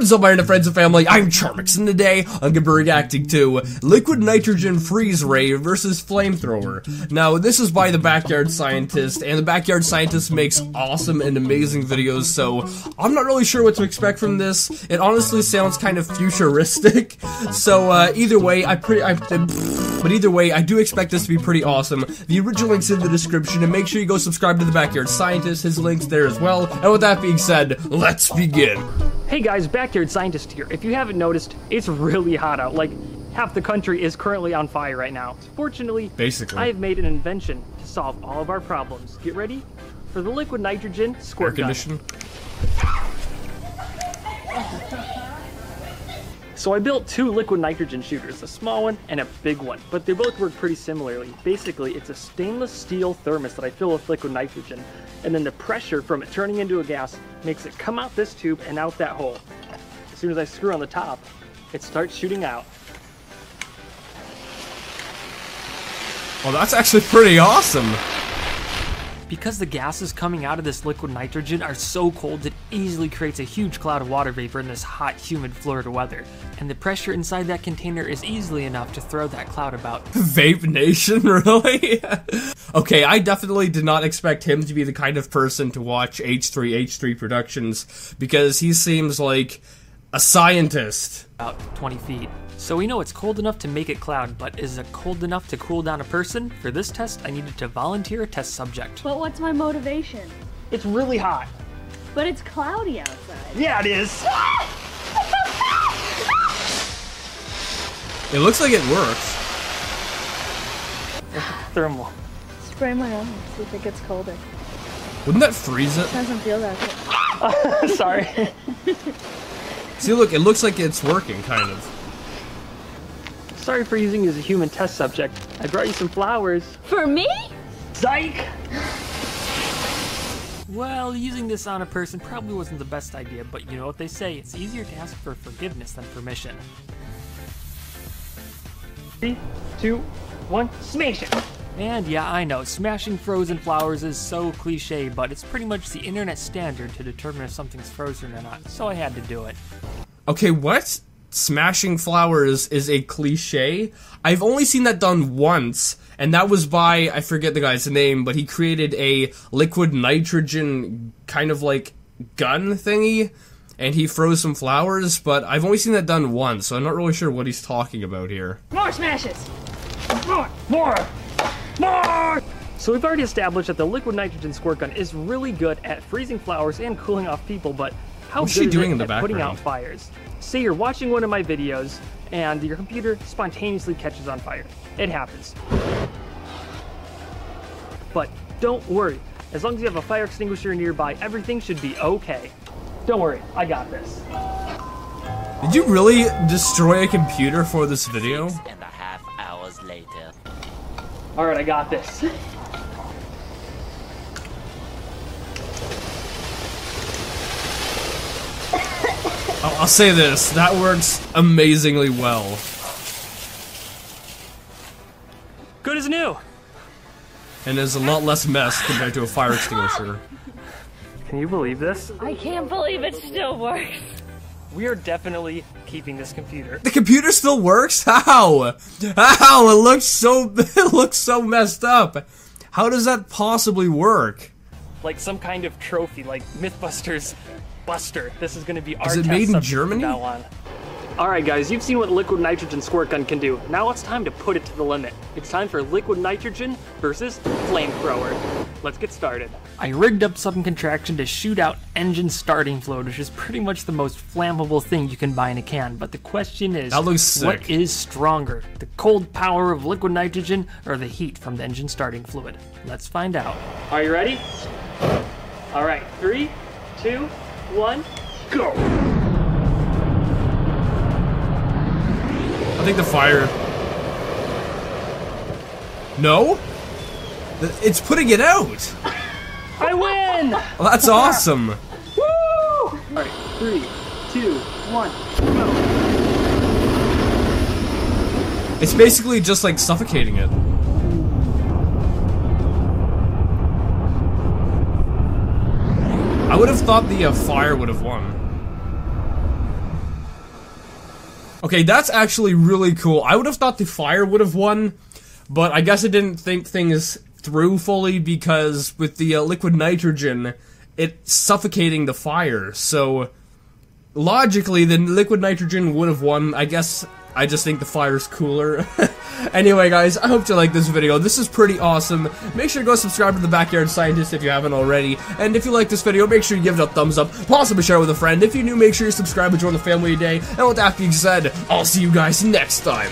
What is up, my internet friends and family? I'm Charmx, and today I'm going to be reacting to Liquid Nitrogen Freeze Ray versus Flamethrower. Now, this is by the Backyard Scientist, and the Backyard Scientist makes awesome and amazing videos, so I'm not really sure what to expect from this. It honestly sounds kind of futuristic, so either way, I do expect this to be pretty awesome. The original link's in the description, and make sure you go subscribe to the Backyard Scientist. His link's there as well. And with that being said, let's begin. Hey guys, Backyard Scientist here. If you haven't noticed, it's really hot out. Like, half the country is currently on fire right now. Fortunately, I have made an invention to solve all of our problems. Get ready for the liquid nitrogen squirt gun. Air condition. So I built two liquid nitrogen shooters, a small one and a big one, but they both work pretty similarly. Basically, it's a stainless steel thermos that I fill with liquid nitrogen, and then the pressure from it turning into a gas makes it come out this tube and out that hole. As soon as I screw on the top, it starts shooting out. Well, that's actually pretty awesome. Because the gases coming out of this liquid nitrogen are so cold, it easily creates a huge cloud of water vapor in this hot, humid Florida weather. And the pressure inside that container is easily enough to throw that cloud about. Vape Nation, really? Okay, I definitely did not expect him to be the kind of person to watch H3 Productions, because he seems like a scientist. About 20 feet. So we know it's cold enough to make it cloud, but is it cold enough to cool down a person? For this test, I needed to volunteer a test subject. But what's my motivation? It's really hot. But it's cloudy outside. Yeah, it is. It looks like it works. Thermal. Spray my arm, see if it gets colder. Wouldn't that freeze it? It doesn't feel that good. Sorry. See, look, it looks like it's working, kind of. Sorry for using you as a human test subject. I brought you some flowers. For me? Psych! Well, using this on a person probably wasn't the best idea, but you know what they say, it's easier to ask for forgiveness than permission. 3, 2, 1, smash it! And yeah, I know, smashing frozen flowers is so cliche, but it's pretty much the internet standard to determine if something's frozen or not, so I had to do it. Okay, what? Smashing flowers is a cliche? I've only seen that done once, and that was by, I forget the guy's name, but he created a liquid nitrogen kind of like gun thingy, and he froze some flowers, but I've only seen that done once, so I'm not really sure what he's talking about here. More smashes! More! So we've already established that the liquid nitrogen squirt gun is really good at freezing flowers and cooling off people, but how good is it at putting out fires? Say you're watching one of my videos and your computer spontaneously catches on fire. It happens. But don't worry, as long as you have a fire extinguisher nearby, everything should be okay. Don't worry, I got this. Did you really destroy a computer for this video? 6.5 hours later. Alright, I got this. I'll say this, that works amazingly well. Good as new! And there's a lot less mess compared to a fire extinguisher. Can you believe this? I can't believe it still works. We are definitely keeping this computer. The computer still works? How? How? It looks so messed up. How does that possibly work? Like some kind of trophy, like Mythbusters Buster. This is going to be our test. Is it made in Germany? Alright guys, you've seen what liquid nitrogen squirt gun can do. Now it's time to put it to the limit. It's time for liquid nitrogen versus Flamethrower. Let's get started. I rigged up some contraction to shoot out engine starting fluid, which is pretty much the most flammable thing you can buy in a can. But the question is, that looks sick. What is stronger? The cold power of liquid nitrogen or the heat from the engine starting fluid? Let's find out. Are you ready? Alright, 3, 2, 1, go! I think the fire... No? It's putting it out! I win! Well, that's awesome! Woo! Alright, 3, 2, 1, go! It's basically just like suffocating it. I would have thought the fire would have won. Okay, that's actually really cool. I would have thought the fire would have won, but I guess I didn't think things through fully because with the liquid nitrogen, it's suffocating the fire. So logically, the liquid nitrogen would have won. I guess I just think the fire's cooler. Anyway, guys, I hope you like this video. This is pretty awesome. Make sure to go subscribe to the Backyard Scientist if you haven't already. And if you like this video, make sure you give it a thumbs up. Possibly share it with a friend. If you're new, make sure you subscribe and join the family today. And with that being said, I'll see you guys next time.